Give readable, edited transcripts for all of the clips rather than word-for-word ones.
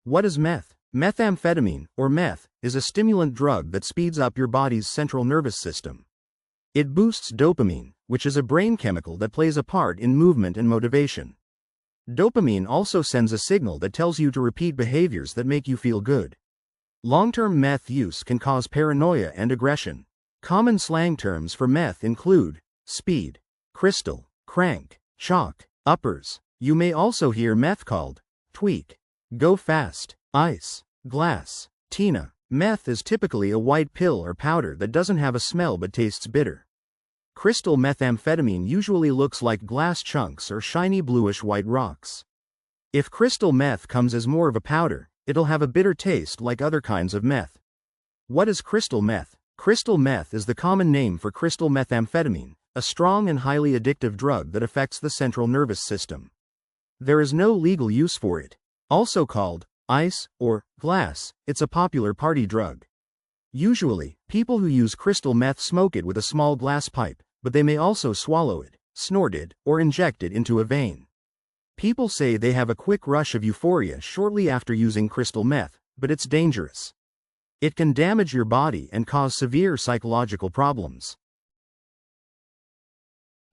What is meth? Methamphetamine, or meth, is a stimulant drug that speeds up your body's central nervous system. It boosts dopamine, which is a brain chemical that plays a part in movement and motivation. Dopamine also sends a signal that tells you to repeat behaviors that make you feel good. Long-term meth use can cause paranoia and aggression. Common slang terms for meth include speed, crystal, crank, chalk, uppers. You may also hear meth called tweak, go fast, ice, glass, tina. Meth is typically a white pill or powder that doesn't have a smell but tastes bitter. Crystal methamphetamine usually looks like glass chunks or shiny bluish-white rocks. If crystal meth comes as more of a powder, it'll have a bitter taste like other kinds of meth. What is crystal meth? Crystal meth is the common name for crystal methamphetamine, a strong and highly addictive drug that affects the central nervous system. There is no legal use for it. Also called ice or glass, it's a popular party drug. Usually, people who use crystal meth smoke it with a small glass pipe, but they may also swallow it, snort it, or inject it into a vein. People say they have a quick rush of euphoria shortly after using crystal meth, but it's dangerous. It can damage your body and cause severe psychological problems.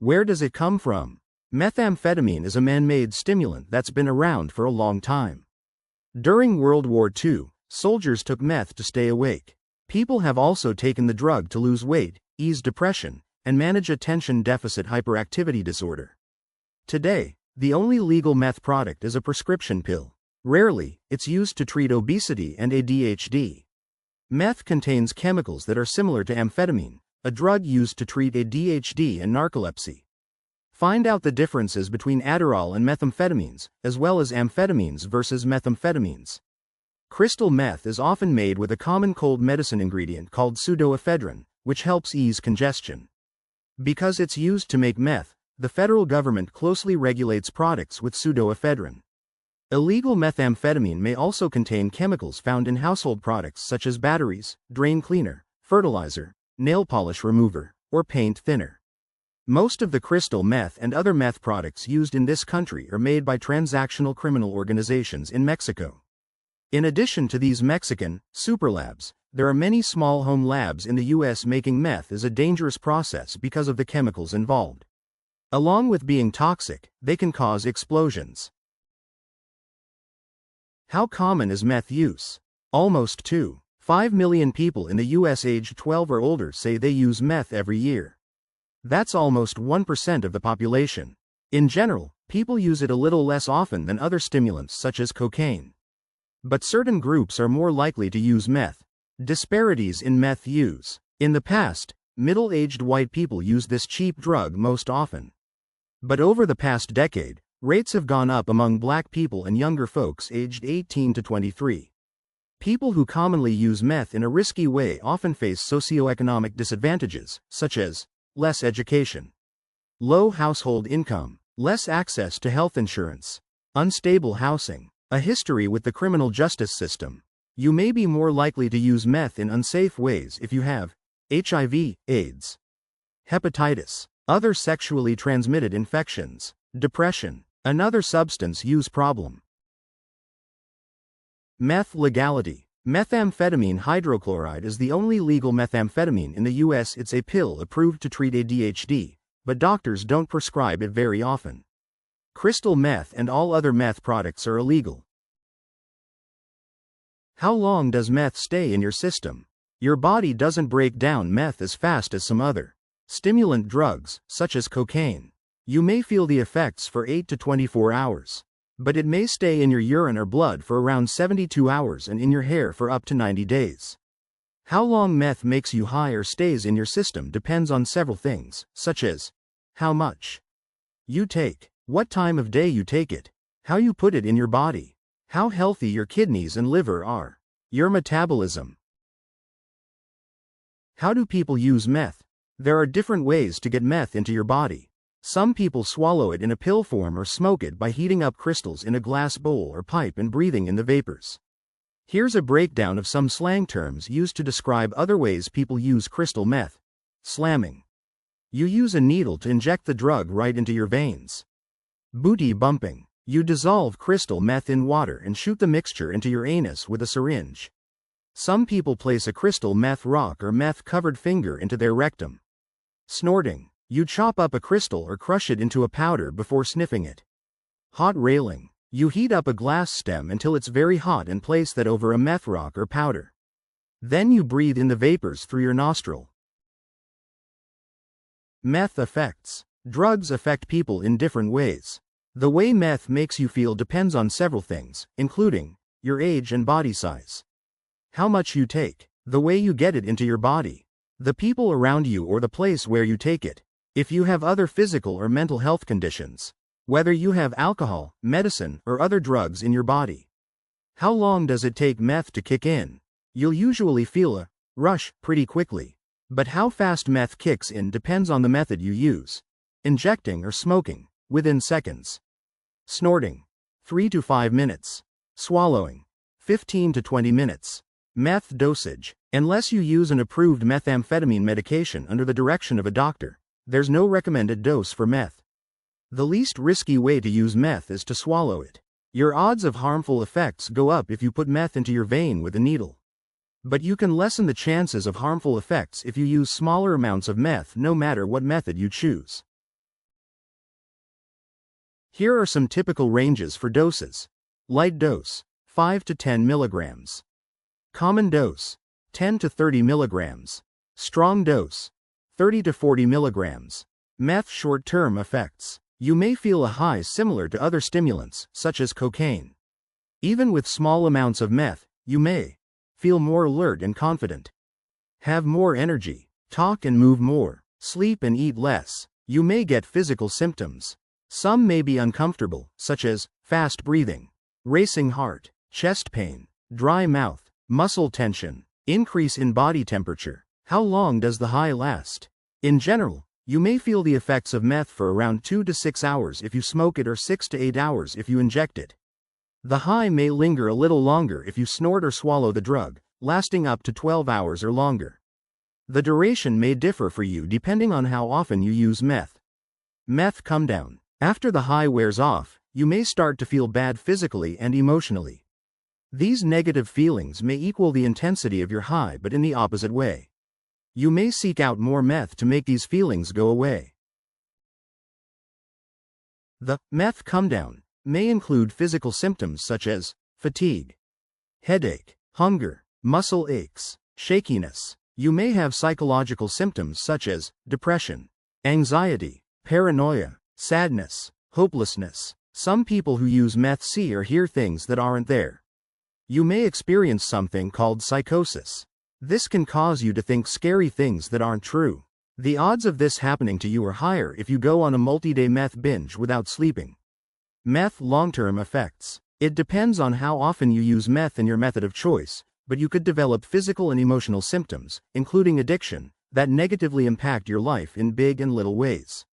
Where does it come from? Methamphetamine is a man-made stimulant that's been around for a long time. During World War II, soldiers took meth to stay awake. People have also taken the drug to lose weight, ease depression, and manage attention deficit hyperactivity disorder. Today, the only legal meth product is a prescription pill. Rarely, it's used to treat obesity and ADHD. Meth contains chemicals that are similar to amphetamine, a drug used to treat ADHD and narcolepsy. Find out the differences between Adderall and methamphetamines, as well as amphetamines versus methamphetamines. Crystal meth is often made with a common cold medicine ingredient called pseudoephedrine, which helps ease congestion. Because it's used to make meth, the federal government closely regulates products with pseudoephedrine. Illegal methamphetamine may also contain chemicals found in household products such as batteries, drain cleaner, fertilizer, nail polish remover, or paint thinner. Most of the crystal meth and other meth products used in this country are made by transactional criminal organizations in Mexico. In addition to these Mexican superlabs, there are many small home labs in the U.S. Making meth is a dangerous process because of the chemicals involved. Along with being toxic, they can cause explosions. How common is meth use? Almost 2.5 million people in the U.S. aged 12 or older say they use meth every year. That's almost 1% of the population. In general, people use it a little less often than other stimulants such as cocaine. But certain groups are more likely to use meth. Disparities in meth use. In the past, middle-aged white people used this cheap drug most often. But over the past decade, rates have gone up among black people and younger folks aged 18 to 23. People who commonly use meth in a risky way often face socioeconomic disadvantages, such as less education, low household income, less access to health insurance, unstable housing, a history with the criminal justice system. You may be more likely to use meth in unsafe ways if you have HIV, AIDS, hepatitis, other sexually transmitted infections, depression, another substance use problem. Meth legality. Methamphetamine hydrochloride is the only legal methamphetamine in the U.S. It's a pill approved to treat ADHD, but doctors don't prescribe it very often. Crystal meth and all other meth products are illegal. How long does meth stay in your system? Your body doesn't break down meth as fast as some other stimulant drugs, such as cocaine. You may feel the effects for 8 to 24 hours. But it may stay in your urine or blood for around 72 hours and in your hair for up to 90 days. How long meth makes you high or stays in your system depends on several things, such as how much you take, what time of day you take it, how you put it in your body, how healthy your kidneys and liver are, your metabolism. How do people use meth? There are different ways to get meth into your body. Some people swallow it in a pill form or smoke it by heating up crystals in a glass bowl or pipe and breathing in the vapors. Here's a breakdown of some slang terms used to describe other ways people use crystal meth. Slamming. You use a needle to inject the drug right into your veins. Booty bumping. You dissolve crystal meth in water and shoot the mixture into your anus with a syringe. Some people place a crystal meth rock or meth-covered finger into their rectum. Snorting. You chop up a crystal or crush it into a powder before sniffing it. Hot railing. You heat up a glass stem until it's very hot and place that over a meth rock or powder. Then you breathe in the vapors through your nostril. Meth effects. Drugs affect people in different ways. The way meth makes you feel depends on several things, including your age and body size, how much you take, the way you get it into your body, the people around you or the place where you take it, if you have other physical or mental health conditions, whether you have alcohol, medicine, or other drugs in your body. How long does it take meth to kick in? You'll usually feel a rush pretty quickly, but how fast meth kicks in depends on the method you use. Injecting or smoking, within seconds. Snorting, 3 to 5 minutes. Swallowing, 15 to 20 minutes. Meth dosage. Unless you use an approved methamphetamine medication under the direction of a doctor, there's no recommended dose for meth. The least risky way to use meth is to swallow it. Your odds of harmful effects go up if you put meth into your vein with a needle. But you can lessen the chances of harmful effects if you use smaller amounts of meth no matter what method you choose. Here are some typical ranges for doses. Light dose, 5 to 10 milligrams. Common dose, 10 to 30 milligrams. Strong dose, 30 to 40 milligrams. Meth short-term effects. You may feel a high similar to other stimulants, such as cocaine. Even with small amounts of meth, you may feel more alert and confident, have more energy, talk and move more, sleep and eat less. You may get physical symptoms. Some may be uncomfortable, such as fast breathing, racing heart, chest pain, dry mouth, muscle tension, increase in body temperature. How long does the high last? In general, you may feel the effects of meth for around 2 to 6 hours if you smoke it or 6 to 8 hours if you inject it. The high may linger a little longer if you snort or swallow the drug, lasting up to 12 hours or longer. The duration may differ for you depending on how often you use meth. Meth come down. After the high wears off, you may start to feel bad physically and emotionally. These negative feelings may equal the intensity of your high but in the opposite way. You may seek out more meth to make these feelings go away. The meth come down may include physical symptoms such as fatigue, headache, hunger, muscle aches, shakiness. You may have psychological symptoms such as depression, anxiety, paranoia, sadness, hopelessness. Some people who use meth see or hear things that aren't there. You may experience something called psychosis. This can cause you to think scary things that aren't true. The odds of this happening to you are higher if you go on a multi-day meth binge without sleeping. Meth long-term effects. It depends on how often you use meth and your method of choice, but you could develop physical and emotional symptoms, including addiction, that negatively impact your life in big and little ways.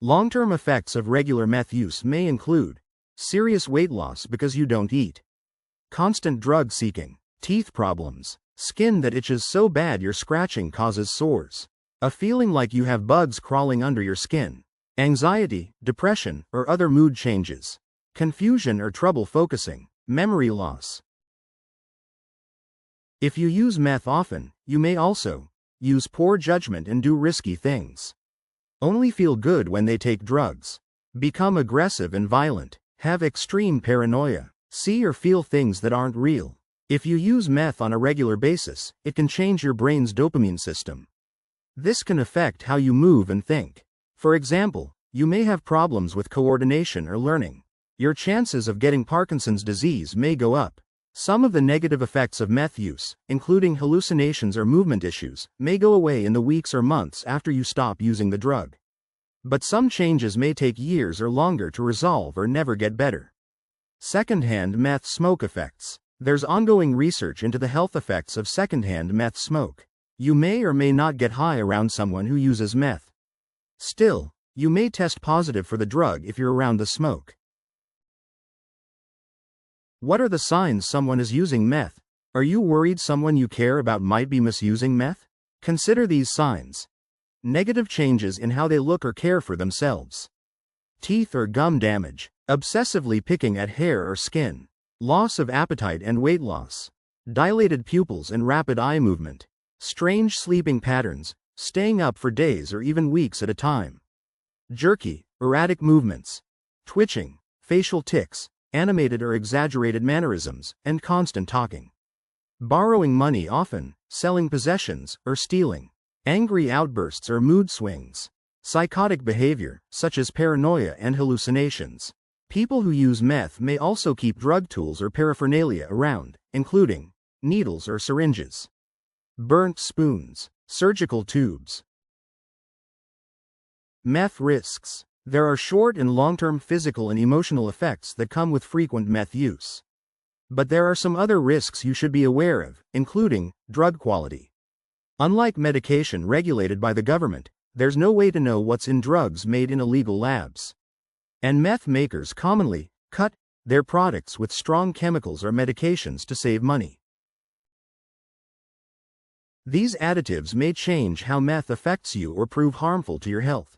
Long-term effects of regular meth use may include serious weight loss because you don't eat, constant drug seeking, teeth problems, skin that itches so bad your scratching causes sores, a feeling like you have bugs crawling under your skin, anxiety, depression, or other mood changes, confusion or trouble focusing, memory loss. If you use meth often, you may also use poor judgment and do risky things. Only feel good when they take drugs. Become aggressive and violent. Have extreme paranoia. See or feel things that aren't real. If you use meth on a regular basis, it can change your brain's dopamine system. This can affect how you move and think. For example, you may have problems with coordination or learning. Your chances of getting Parkinson's disease may go up. Some of the negative effects of meth use, including hallucinations or movement issues, may go away in the weeks or months after you stop using the drug. But some changes may take years or longer to resolve or never get better. Secondhand meth smoke effects. There's ongoing research into the health effects of secondhand meth smoke. You may or may not get high around someone who uses meth. Still, you may test positive for the drug if you're around the smoke. What are the signs someone is using meth? Are you worried someone you care about might be misusing meth? Consider these signs. Negative changes in how they look or care for themselves. Teeth or gum damage. obsessively picking at hair or skin, loss of appetite and weight loss, dilated pupils and rapid eye movement, strange sleeping patterns, staying up for days or even weeks at a time, jerky, erratic movements, twitching, facial tics, animated or exaggerated mannerisms, and constant talking. Borrowing money often, selling possessions, or stealing. Angry outbursts or mood swings. Psychotic behavior, such as paranoia and hallucinations. People who use meth may also keep drug tools or paraphernalia around, including needles or syringes, burnt spoons, surgical tubes. Meth risks. There are short and long-term physical and emotional effects that come with frequent meth use. But there are some other risks you should be aware of, including drug quality. Unlike medication regulated by the government, there's no way to know what's in drugs made in illegal labs. And meth makers commonly cut their products with strong chemicals or medications to save money. These additives may change how meth affects you or prove harmful to your health.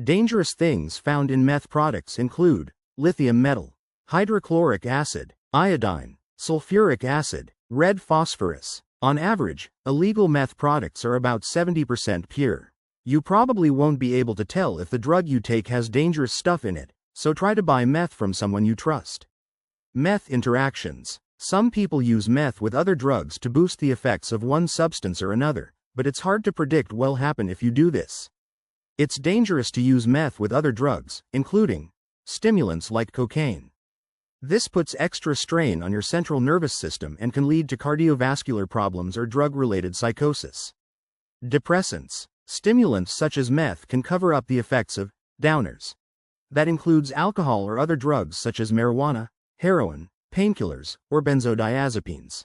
Dangerous things found in meth products include lithium metal, hydrochloric acid, iodine, sulfuric acid, red phosphorus. On average, illegal meth products are about 70% pure. You probably won't be able to tell if the drug you take has dangerous stuff in it, so try to buy meth from someone you trust. Meth interactions. Some people use meth with other drugs to boost the effects of one substance or another, but it's hard to predict what'll happen if you do this. It's dangerous to use meth with other drugs, including stimulants like cocaine. This puts extra strain on your central nervous system and can lead to cardiovascular problems or drug-related psychosis. Depressants. Stimulants such as meth can cover up the effects of downers. That includes alcohol or other drugs such as marijuana, heroin, painkillers, or benzodiazepines.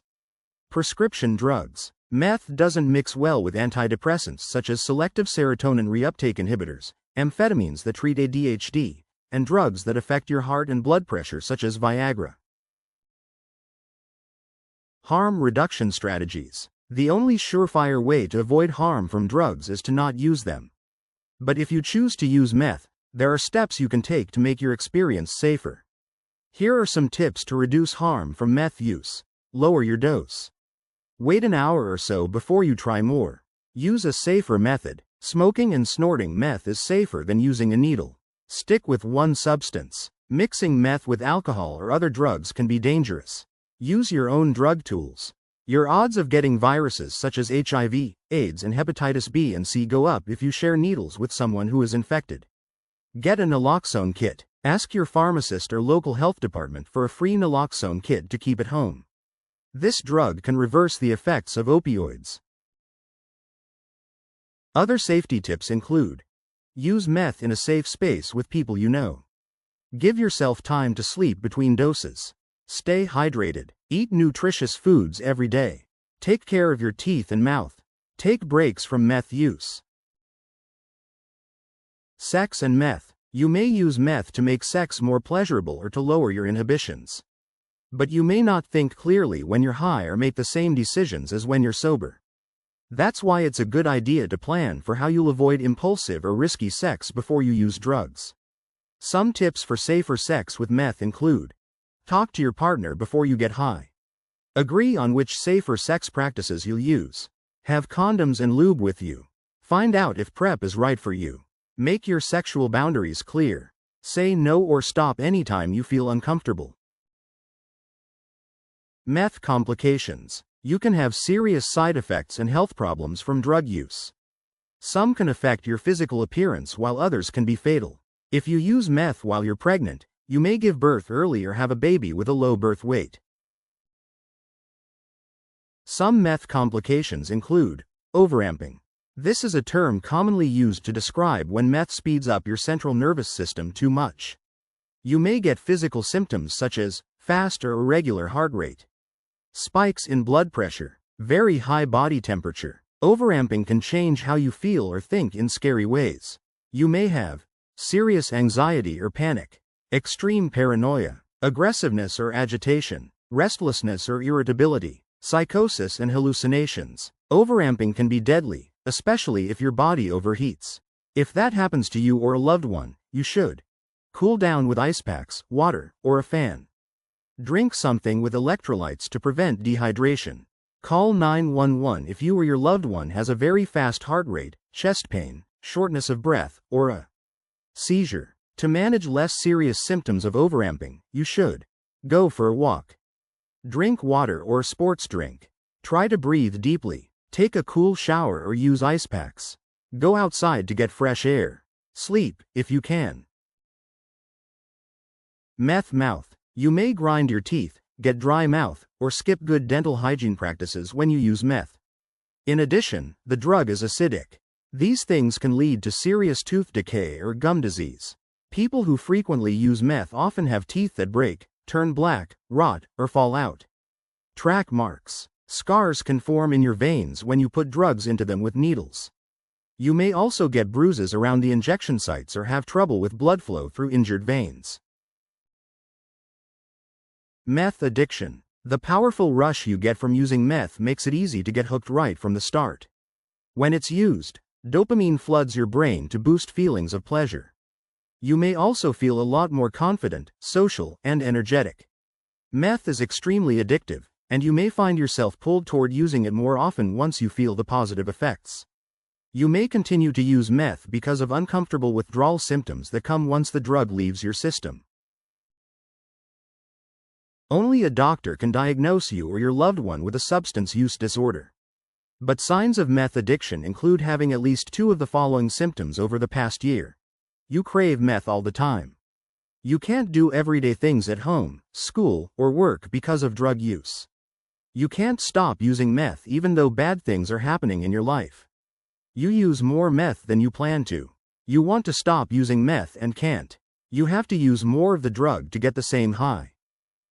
Prescription drugs. Meth doesn't mix well with antidepressants such as selective serotonin reuptake inhibitors, amphetamines that treat ADHD, and drugs that affect your heart and blood pressure such as Viagra. Harm reduction strategies. The only surefire way to avoid harm from drugs is to not use them. But if you choose to use meth, there are steps you can take to make your experience safer. Here are some tips to reduce harm from meth use. Lower your dose. Wait an hour or so before you try more. Use a safer method. Smoking and snorting meth is safer than using a needle. Stick with one substance. Mixing meth with alcohol or other drugs can be dangerous. Use your own drug tools. Your odds of getting viruses such as HIV, AIDS, and hepatitis B and C go up if you share needles with someone who is infected. Get a naloxone kit. Ask your pharmacist or local health department for a free naloxone kit to keep at home. This drug can reverse the effects of opioids. Other safety tips include: use meth in a safe space with people you know. Give yourself time to sleep between doses. Stay hydrated. Eat nutritious foods every day. Take care of your teeth and mouth. Take breaks from meth use. Sex and meth. You may use meth to make sex more pleasurable or to lower your inhibitions. But you may not think clearly when you're high or make the same decisions as when you're sober. That's why it's a good idea to plan for how you'll avoid impulsive or risky sex before you use drugs. Some tips for safer sex with meth include: talk to your partner before you get high. Agree on which safer sex practices you'll use. Have condoms and lube with you. Find out if PrEP is right for you. Make your sexual boundaries clear. Say no or stop anytime you feel uncomfortable. Meth complications. You can have serious side effects and health problems from drug use. Some can affect your physical appearance while others can be fatal. If you use meth while you're pregnant, you may give birth early or have a baby with a low birth weight. Some meth complications include overamping. This is a term commonly used to describe when meth speeds up your central nervous system too much. You may get physical symptoms such as fast or irregular heart rate, spikes in blood pressure, very high body temperature. Overamping can change how you feel or think in scary ways. You may have serious anxiety or panic, extreme paranoia, aggressiveness or agitation, restlessness or irritability, psychosis and hallucinations. Overamping can be deadly, especially if your body overheats. If that happens to you or a loved one, you should Cool down with ice packs, water, or a fan. Drink something with electrolytes to prevent dehydration. Call 911 if you or your loved one has a very fast heart rate, chest pain, shortness of breath, or a seizure. To manage less serious symptoms of overamping, you should go for a walk. Drink water or a sports drink. Try to breathe deeply. Take a cool shower or use ice packs. Go outside to get fresh air. Sleep, if you can. Meth mouth. You may grind your teeth, get dry mouth, or skip good dental hygiene practices when you use meth. In addition, the drug is acidic. These things can lead to serious tooth decay or gum disease. People who frequently use meth often have teeth that break, turn black, rot, or fall out. Track marks. Scars can form in your veins when you put drugs into them with needles. You may also get bruises around the injection sites or have trouble with blood flow through injured veins. Meth addiction. The powerful rush you get from using meth makes it easy to get hooked right from the start. When it's used, dopamine floods your brain to boost feelings of pleasure. You may also feel a lot more confident, social, and energetic. Meth is extremely addictive, and you may find yourself pulled toward using it more often once you feel the positive effects. You may continue to use meth because of uncomfortable withdrawal symptoms that come once the drug leaves your system. Only a doctor can diagnose you or your loved one with a substance use disorder. But signs of meth addiction include having at least 2 of the following symptoms over the past year. You crave meth all the time. You can't do everyday things at home, school, or work because of drug use. You can't stop using meth even though bad things are happening in your life. You use more meth than you plan to. You want to stop using meth and can't. You have to use more of the drug to get the same high.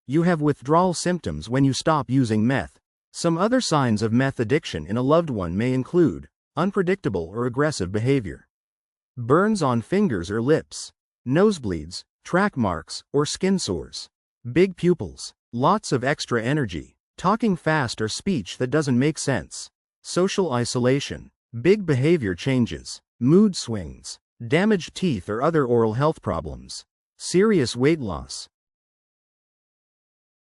You have withdrawal symptoms when you stop using meth. Some other signs of meth addiction in a loved one may include unpredictable or aggressive behavior, burns on fingers or lips, nosebleeds, track marks, or skin sores, big pupils, lots of extra energy, talking fast or speech that doesn't make sense, social isolation, big behavior changes, mood swings, damaged teeth or other oral health problems, serious weight loss.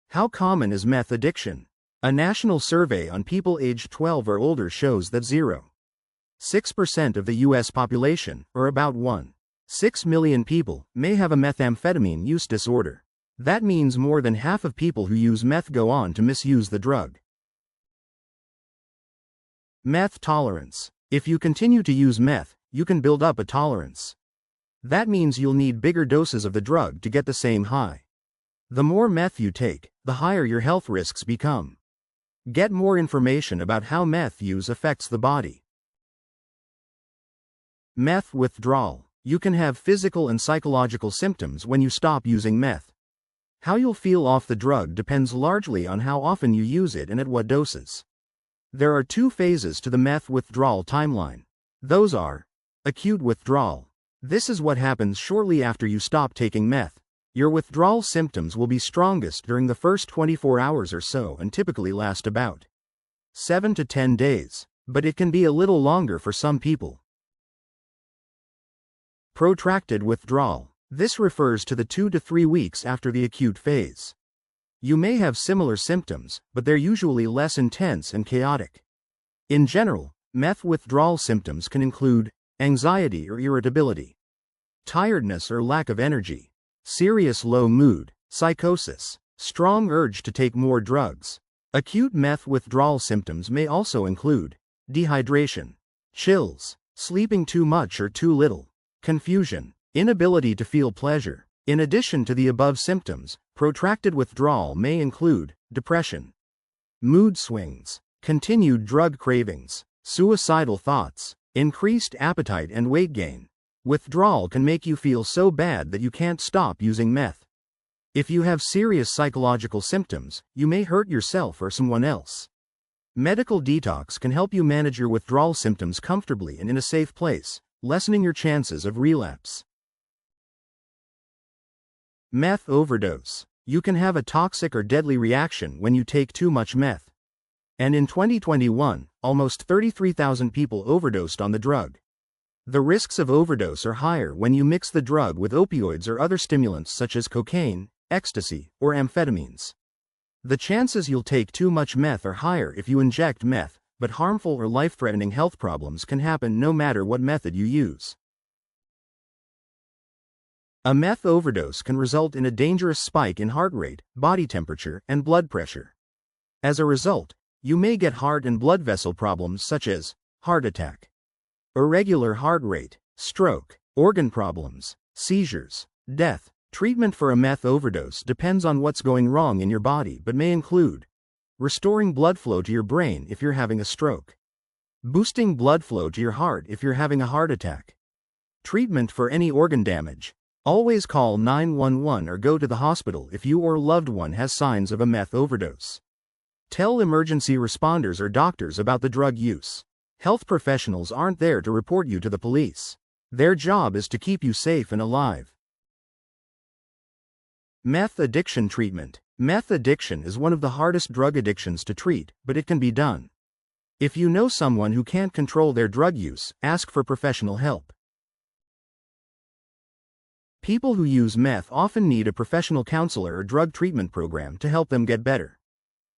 How common is meth addiction? A national survey on people aged 12 or older shows that 0.6% of the U.S. population, or about 1.6 million people, may have a methamphetamine use disorder. That means more than half of people who use meth go on to misuse the drug. Meth tolerance. If you continue to use meth, you can build up a tolerance. That means you'll need bigger doses of the drug to get the same high. The more meth you take, the higher your health risks become. Get more information about how meth use affects the body. Meth withdrawal. You can have physical and psychological symptoms when you stop using meth. How you'll feel off the drug depends largely on how often you use it and at what doses. There are 2 phases to the meth withdrawal timeline. Those are acute withdrawal. This is what happens shortly after you stop taking meth. Your withdrawal symptoms will be strongest during the first 24 hours or so and typically last about 7 to 10 days, but it can be a little longer for some people. Protracted withdrawal. This refers to the 2 to 3 weeks after the acute phase. You may have similar symptoms, but they're usually less intense and chaotic. In general, meth withdrawal symptoms can include anxiety or irritability, tiredness or lack of energy, serious low mood, psychosis, strong urge to take more drugs. Acute meth withdrawal symptoms may also include dehydration, chills, sleeping too much or too little, confusion, inability to feel pleasure. In addition to the above symptoms, protracted withdrawal may include depression, mood swings, continued drug cravings, suicidal thoughts, increased appetite and weight gain. Withdrawal can make you feel so bad that you can't stop using meth. If you have serious psychological symptoms, you may hurt yourself or someone else. Medical detox can help you manage your withdrawal symptoms comfortably and in a safe place, lessening your chances of relapse. Meth overdose. You can have a toxic or deadly reaction when you take too much meth. And in 2021, almost 33,000 people overdosed on the drug. The risks of overdose are higher when you mix the drug with opioids or other stimulants such as cocaine, ecstasy, or amphetamines. The chances you'll take too much meth are higher if you inject meth, but harmful or life-threatening health problems can happen no matter what method you use. A meth overdose can result in a dangerous spike in heart rate, body temperature, and blood pressure. As a result, you may get heart and blood vessel problems such as heart attack, irregular heart rate, stroke, organ problems, seizures, death. Treatment for a meth overdose depends on what's going wrong in your body but may include restoring blood flow to your brain if you're having a stroke, boosting blood flow to your heart if you're having a heart attack, treatment for any organ damage. Always call 911 or go to the hospital if you or loved one has signs of a meth overdose. Tell emergency responders or doctors about the drug use. Health professionals aren't there to report you to the police. Their job is to keep you safe and alive. Meth addiction treatment. Meth addiction is one of the hardest drug addictions to treat, but it can be done. If you know someone who can't control their drug use, ask for professional help. People who use meth often need a professional counselor or drug treatment program to help them get better.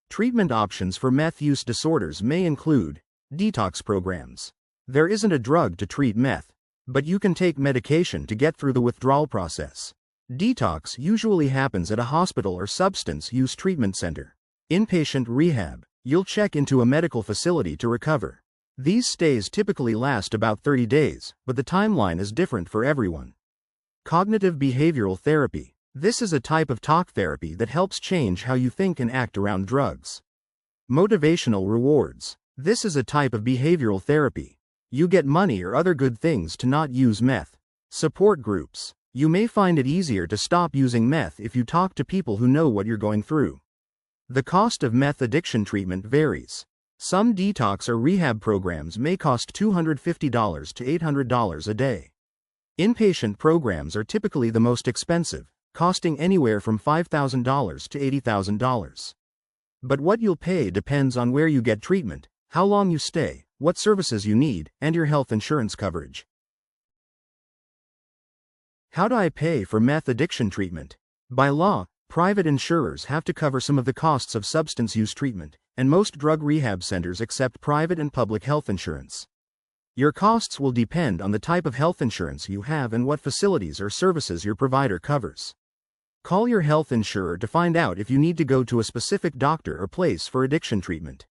Treatment options for meth use disorders may include detox programs. There isn't a drug to treat meth, but you can take medication to get through the withdrawal process. Detox usually happens at a hospital or substance use treatment center. Inpatient rehab. You'll check into a medical facility to recover. These stays typically last about 30 days, but the timeline is different for everyone. Cognitive behavioral therapy. This is a type of talk therapy that helps change how you think and act around drugs. Motivational rewards. This is a type of behavioral therapy. You get money or other good things to not use meth. Support groups. You may find it easier to stop using meth if you talk to people who know what you're going through. The cost of meth addiction treatment varies. Some detox or rehab programs may cost $250 to $800 a day. Inpatient programs are typically the most expensive, costing anywhere from $5,000 to $80,000. But what you'll pay depends on where you get treatment, how long you stay, what services you need, and your health insurance coverage. How do I pay for meth addiction treatment? By law, private insurers have to cover some of the costs of substance use treatment, and most drug rehab centers accept private and public health insurance. Your costs will depend on the type of health insurance you have and what facilities or services your provider covers. Call your health insurer to find out if you need to go to a specific doctor or place for addiction treatment.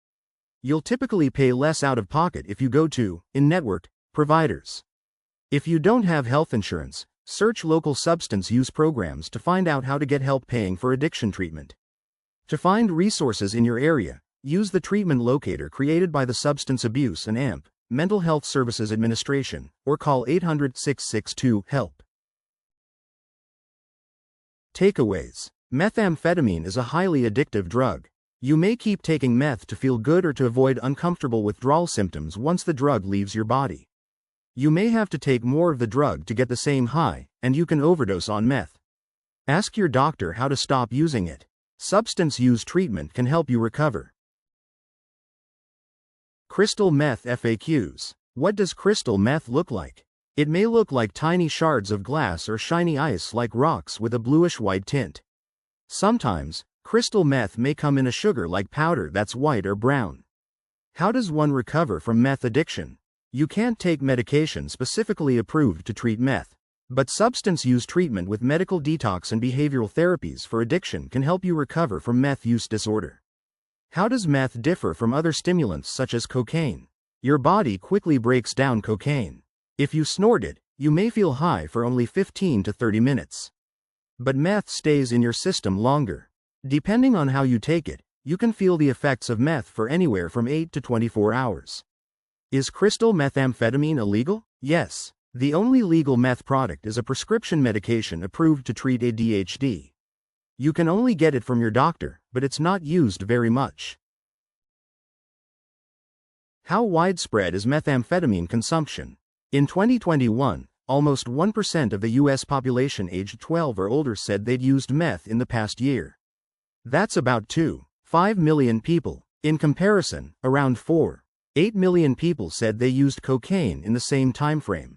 You'll typically pay less out of pocket if you go to in-network providers. If you don't have health insurance, search local substance use programs to find out how to get help paying for addiction treatment. To find resources in your area, use the treatment locator created by the Substance Abuse and AMP Mental Health Services Administration, or call 800-662-HELP. Takeaways. Methamphetamine is a highly addictive drug. You may keep taking meth to feel good or to avoid uncomfortable withdrawal symptoms once the drug leaves your body. You may have to take more of the drug to get the same high, and you can overdose on meth. Ask your doctor how to stop using it. Substance use treatment can help you recover. Crystal meth FAQs. What does crystal meth look like? It may look like tiny shards of glass or shiny ice like rocks with a bluish-white tint. Sometimes, crystal meth may come in a sugar-like powder that's white or brown. How does one recover from meth addiction? You can't take medication specifically approved to treat meth, but substance use treatment with medical detox and behavioral therapies for addiction can help you recover from meth use disorder. How does meth differ from other stimulants such as cocaine? Your body quickly breaks down cocaine. If you snort it, you may feel high for only 15 to 30 minutes. But meth stays in your system longer. Depending on how you take it, you can feel the effects of meth for anywhere from 8 to 24 hours. Is crystal methamphetamine illegal? Yes. The only legal meth product is a prescription medication approved to treat ADHD. You can only get it from your doctor, but it's not used very much. How widespread is methamphetamine consumption? In 2021, almost 1% of the U.S. population aged 12 or older said they'd used meth in the past year. That's about 2.5 million people. In comparison, around 4.8 million people said they used cocaine in the same timeframe.